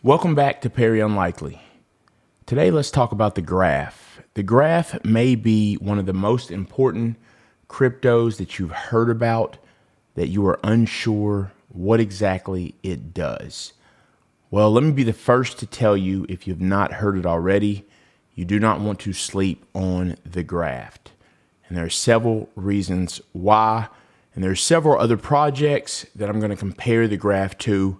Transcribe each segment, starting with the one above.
Welcome back to Perry Unlikely. Today let's talk about the graph. The graph may be one of the most important cryptos that you've heard about that you are unsure what exactly it does. Well, let me be the first to tell you, if you've not heard it already, you do not want to sleep on the graph. And there are several reasons why, and there are several other projects that I'm going to compare the graph to.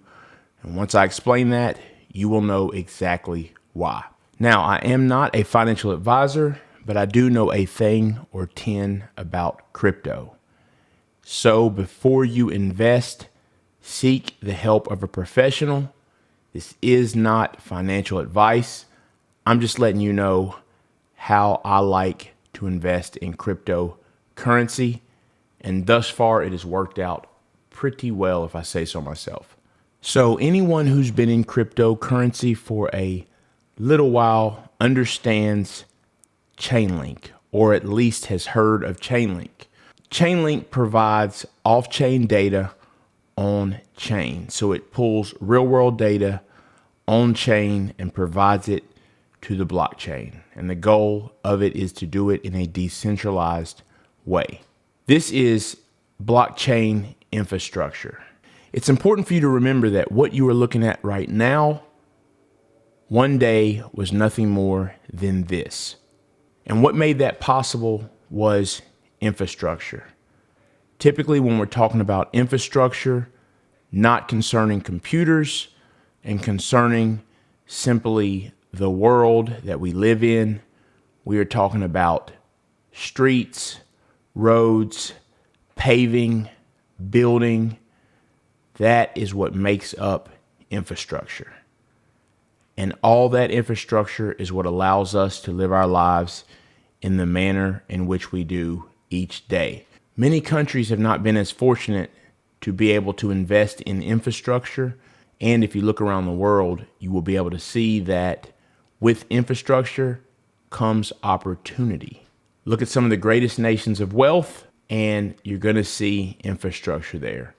And once I explain that, you will know exactly why. Now, I am not a financial advisor, but I do know a thing or 10 about crypto. So before you invest, seek the help of a professional. This is not financial advice. I'm just letting you know how I like to invest in cryptocurrency. And thus far, it has worked out pretty well, if I say so myself. So anyone who's been in cryptocurrency for a little while understands Chainlink, or at least has heard of Chainlink. Chainlink provides off-chain data on-chain. So it pulls real-world data on-chain and provides it to the blockchain. And the goal of it is to do it in a decentralized way. This is blockchain infrastructure. It's important for you to remember that what you are looking at right now one day was nothing more than this. And what made that possible was infrastructure. Typically, when we're talking about infrastructure, not concerning computers and concerning simply the world that we live in, we are talking about streets, roads, paving, building. That is what makes up infrastructure. And all that infrastructure is what allows us to live our lives in the manner in which we do each day. Many countries have not been as fortunate to be able to invest in infrastructure. And if you look around the world, you will be able to see that with infrastructure comes opportunity. Look at some of the greatest nations of wealth, and you're going to see infrastructure there.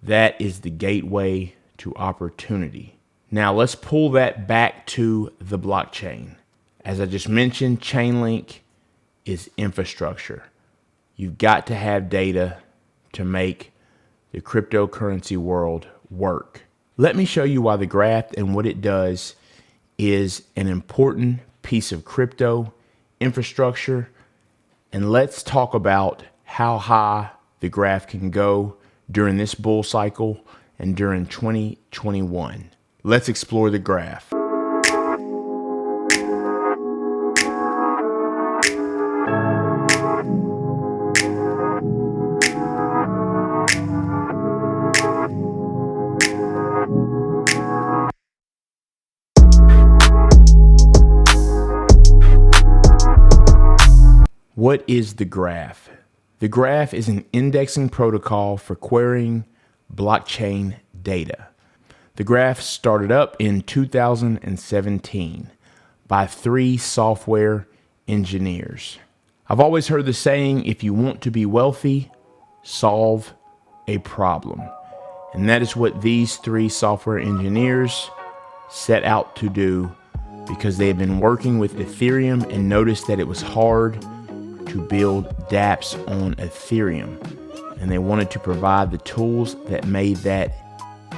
That is the gateway to opportunity. Now let's pull that back to the blockchain. As I just mentioned, Chainlink is infrastructure. You've got to have data to make the cryptocurrency world work. Let me show you why the graph and what it does is an important piece of crypto infrastructure. And let's talk about how high the graph can go during this bull cycle and during 2021. Let's explore the graph. What is the graph? The graph is an indexing protocol for querying blockchain data. The graph started up in 2017 by 3 software engineers. I've always heard the saying, if you want to be wealthy, solve a problem. And that is what these 3 software engineers set out to do, because they have been working with Ethereum and noticed that it was hard to build dApps on Ethereum. And they wanted to provide the tools that made that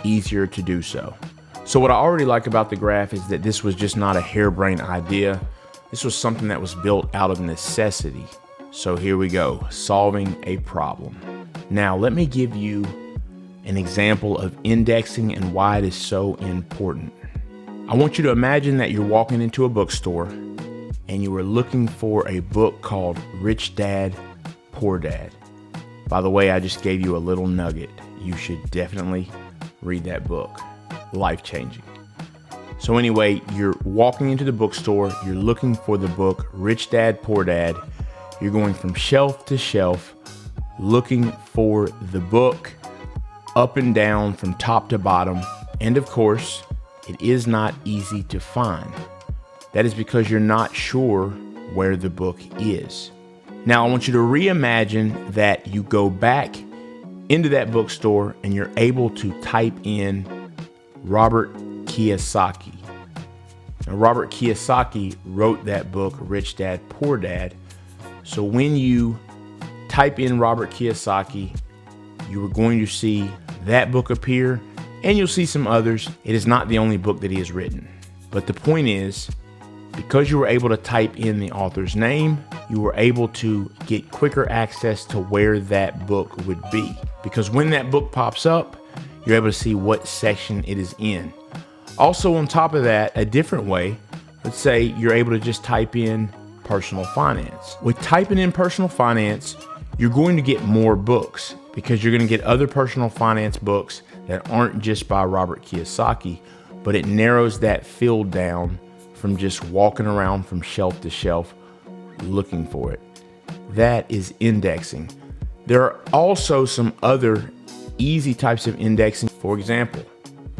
easier to do so. So what I already like about the graph is that this was just not a harebrained idea. This was something that was built out of necessity. So here we go, solving a problem. Now let me give you an example of indexing and why it is so important. I want you to imagine that you're walking into a bookstore and you were looking for a book called Rich Dad, Poor Dad. By the way, I just gave you a little nugget. You should definitely read that book. Life-changing. So anyway, you're walking into the bookstore, you're looking for the book Rich Dad, Poor Dad. You're going from shelf to shelf, looking for the book, up and down from top to bottom. And of course, it is not easy to find. That is because you're not sure where the book is. Now, I want you to reimagine that you go back into that bookstore and you're able to type in Robert Kiyosaki. Now, Robert Kiyosaki wrote that book, Rich Dad, Poor Dad. So when you type in Robert Kiyosaki, you are going to see that book appear, and you'll see some others. It is not the only book that he has written. But the point is, because you were able to type in the author's name, you were able to get quicker access to where that book would be. Because when that book pops up, you're able to see what section it is in. Also, on top of that, a different way, let's say you're able to just type in personal finance. With typing in personal finance, you're going to get more books because you're going to get other personal finance books that aren't just by Robert Kiyosaki, but it narrows that field down from just walking around from shelf to shelf looking for it. That is indexing. There are also some other easy types of indexing. For example,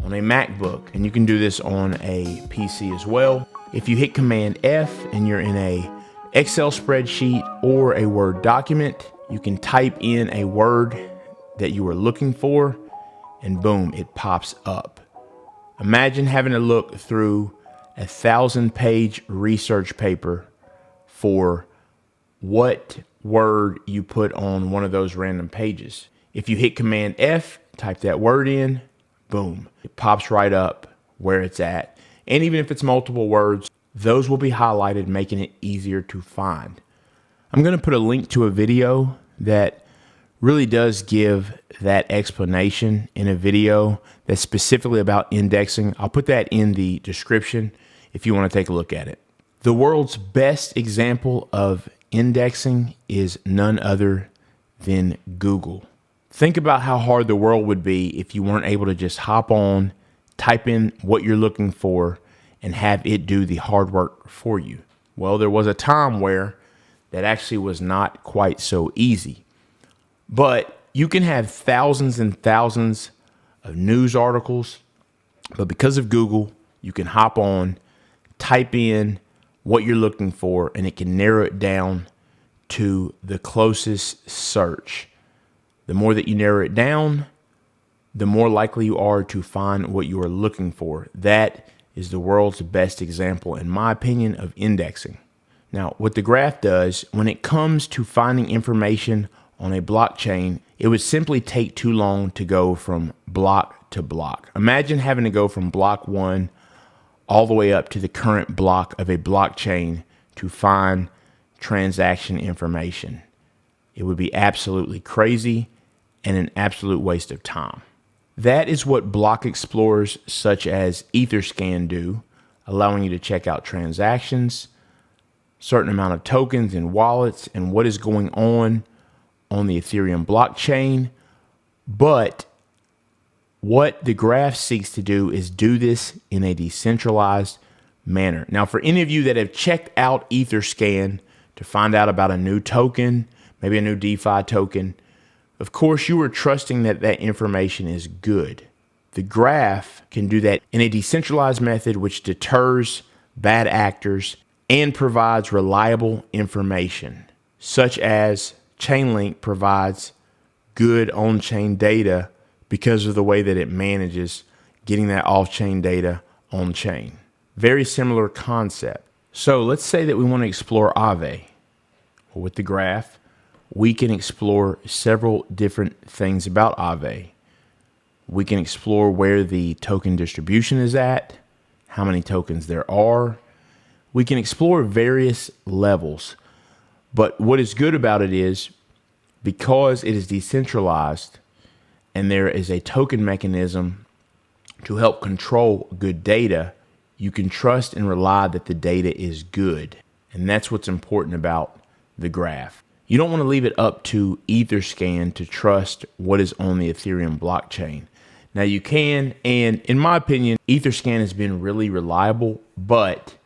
on a MacBook, and you can do this on a PC as well. If you hit Command F and you're in a Excel spreadsheet or a Word document, you can type in a word that you are looking for, and boom, it pops up. Imagine having to look through 1,000-page research paper for what word you put on one of those random pages. If you hit Command F, type that word in, boom, it pops right up where it's at. And even if it's multiple words, those will be highlighted, making it easier to find. I'm going to put a link to a video that really does give that explanation in a video that's specifically about indexing. I'll put that in the description if you want to take a look at it. The world's best example of indexing is none other than Google. Think about how hard the world would be if you weren't able to just hop on, type in what you're looking for, and have it do the hard work for you. Well, there was a time where that actually was not quite so easy. But you can have thousands and thousands of news articles, but because of Google, you can hop on, type in what you're looking for, and it can narrow it down to the closest search. The more that you narrow it down, the more likely you are to find what you are looking for. That is the world's best example, in my opinion, of indexing. Now, what the graph does, when it comes to finding information on a blockchain, it would simply take too long to go from block to block. Imagine having to go from block 1 all the way up to the current block of a blockchain to find transaction information. It would be absolutely crazy and an absolute waste of time. That is what block explorers such as Etherscan do, allowing you to check out transactions, certain amount of tokens and wallets, and what is going on the Ethereum blockchain. But what the graph seeks to do is do this in a decentralized manner. Now, for any of you that have checked out Etherscan to find out about a new token, maybe a new DeFi token, of course, you are trusting that that information is good. The graph can do that in a decentralized method, which deters bad actors and provides reliable information, such as Chainlink provides good on-chain data because of the way that it manages getting that off-chain data on-chain. Very similar concept. So let's say that we want to explore Aave. Well, with the graph, we can explore several different things about Aave. We can explore where the token distribution is at, how many tokens there are. We can explore various levels. But what is good about it is, because it is decentralized and there is a token mechanism to help control good data, you can trust and rely that the data is good. And that's what's important about the graph. You don't want to leave it up to Etherscan to trust what is on the Ethereum blockchain. Now you can, and in my opinion, Etherscan has been really reliable, but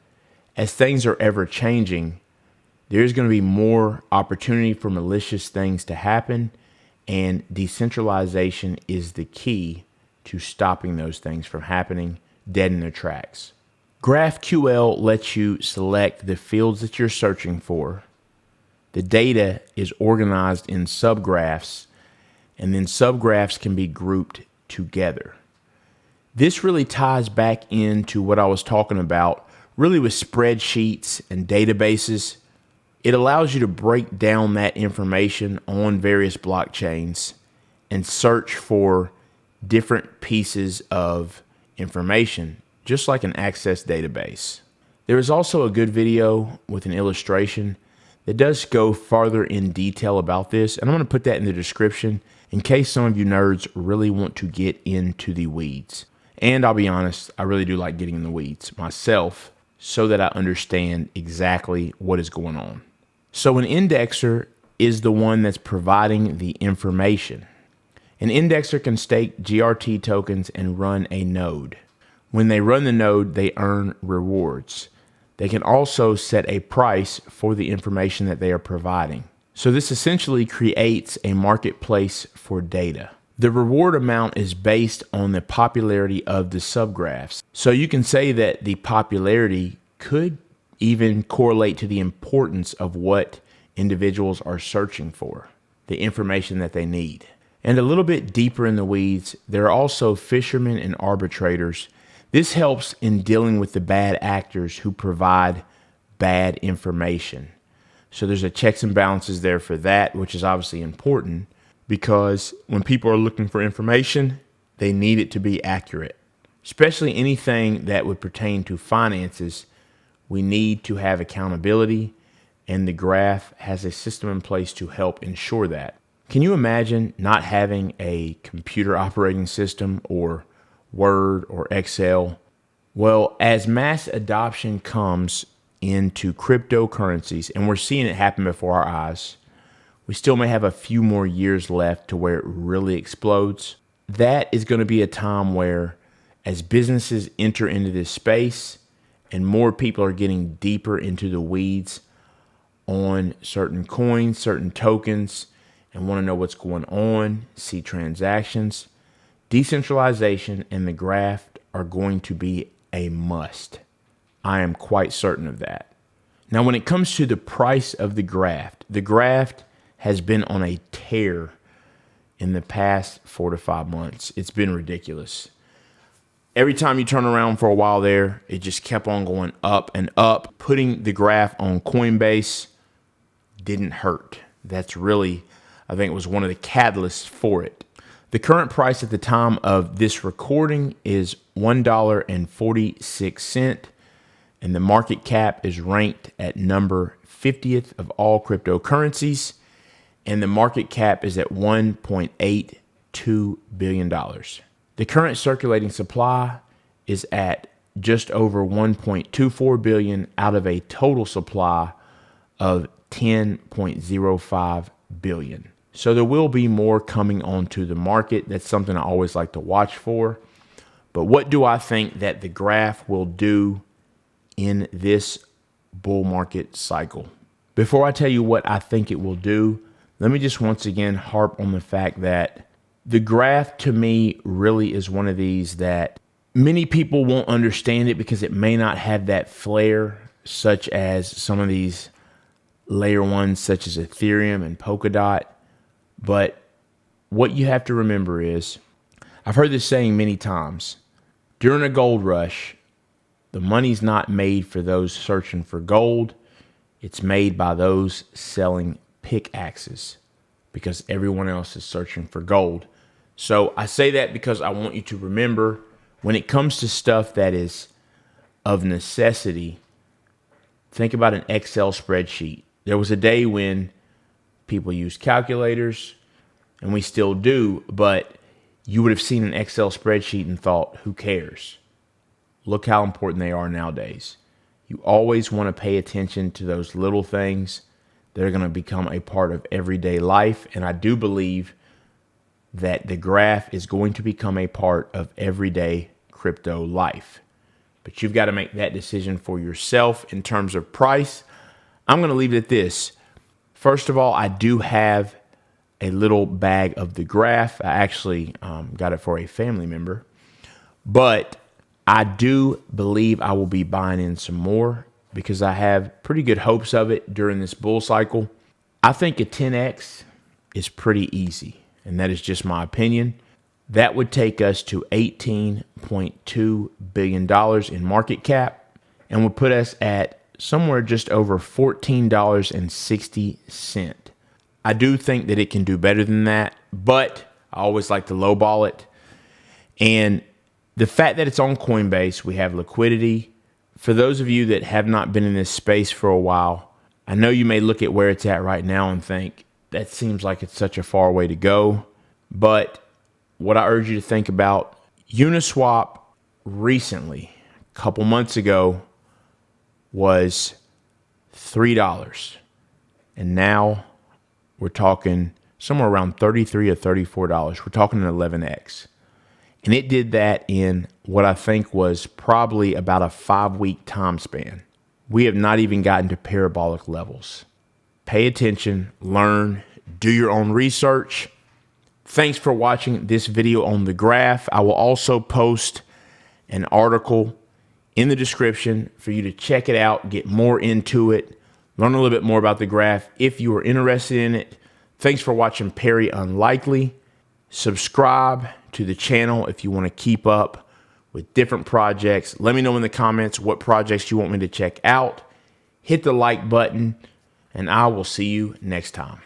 as things are ever changing, there's going to be more opportunity for malicious things to happen, and decentralization is the key to stopping those things from happening dead in their tracks. GraphQL lets you select the fields that you're searching for. The data is organized in subgraphs, and then subgraphs can be grouped together. This really ties back into what I was talking about, really with spreadsheets and databases. It allows you to break down that information on various blockchains and search for different pieces of information, just like an Access database. There is also a good video with an illustration that does go farther in detail about this, and I'm going to put that in the description in case some of you nerds really want to get into the weeds. And I'll be honest, I really do like getting in the weeds myself so that I understand exactly what is going on. So an indexer is the one that's providing the information. An indexer can stake GRT tokens and run a node. When they run the node, they earn rewards. They can also set a price for the information that they are providing. So this essentially creates a marketplace for data. The reward amount is based on the popularity of the subgraphs. So you can say that the popularity could even correlate to the importance of what individuals are searching for, the information that they need. And a little bit deeper in the weeds, there are also fishermen and arbitrators. This helps in dealing with the bad actors who provide bad information. So there's a checks and balances there for that, which is obviously important because when people are looking for information, they need it to be accurate. Especially anything that would pertain to finances, we need to have accountability, and the graph has a system in place to help ensure that. Can you imagine not having a computer operating system or Word or Excel? Well, as mass adoption comes into cryptocurrencies, and we're seeing it happen before our eyes, we still may have a few more years left to where it really explodes. That is going to be a time where, as businesses enter into this space and more people are getting deeper into the weeds on certain coins, certain tokens, and want to know what's going on, see transactions, decentralization and the graph are going to be a must. I am quite certain of that. Now, when it comes to the price of the graph has been on a tear in the past 4 to 5 months. It's been ridiculous. Every time you turn around for a while there, it just kept on going up and up. Putting the graph on Coinbase didn't hurt. That's really, I think it was one of the catalysts for it. The current price at the time of this recording is $1.46, and the market cap is ranked at number 50th of all cryptocurrencies, and the market cap is at $1.82 billion. The current circulating supply is at just over 1.24 billion out of a total supply of 10.05 billion. So there will be more coming onto the market. That's something I always like to watch for. But what do I think that the graph will do in this bull market cycle? Before I tell you what I think it will do, let me just once again harp on the fact that the graph to me really is one of these that many people won't understand it because it may not have that flair, such as some of these layer ones, such as Ethereum and Polkadot. But what you have to remember is, I've heard this saying many times, during a gold rush, the money's not made for those searching for gold. It's made by those selling pickaxes because everyone else is searching for gold. So I say that because I want you to remember, when it comes to stuff that is of necessity, think about an Excel spreadsheet. There was a day when people used calculators, and we still do, but you would have seen an Excel spreadsheet and thought, who cares? Look how important they are nowadays. You always want to pay attention to those little things that are going to become a part of everyday life. And I do believe that the graph is going to become a part of everyday crypto life. But you've got to make that decision for yourself in terms of price. I'm going to leave it at this. First of all, I do have a little bag of the graph. I actually got it for a family member. But I do believe I will be buying in some more because I have pretty good hopes of it during this bull cycle. I think a 10x is pretty easy, and that is just my opinion. That would take us to $18.2 billion in market cap and would put us at somewhere just over $14.60. I do think that it can do better than that, but I always like to lowball it. And the fact that it's on Coinbase, we have liquidity. For those of you that have not been in this space for a while, I know you may look at where it's at right now and think, that seems like it's such a far way to go. But what I urge you to think about, Uniswap recently, a couple months ago, was $3. And now we're talking somewhere around $33 or $34. We're talking an 11x. And it did that in what I think was probably about a 5-week time span. We have not even gotten to parabolic levels. Pay attention, learn, do your own research. Thanks for watching this video on the graph. I will also post an article in the description for you to check it out, get more into it, learn a little bit more about the graph if you are interested in it. Thanks for watching Perry Unlikely. Subscribe to the channel if you want to keep up with different projects. Let me know in the comments what projects you want me to check out. Hit the like button, and I will see you next time.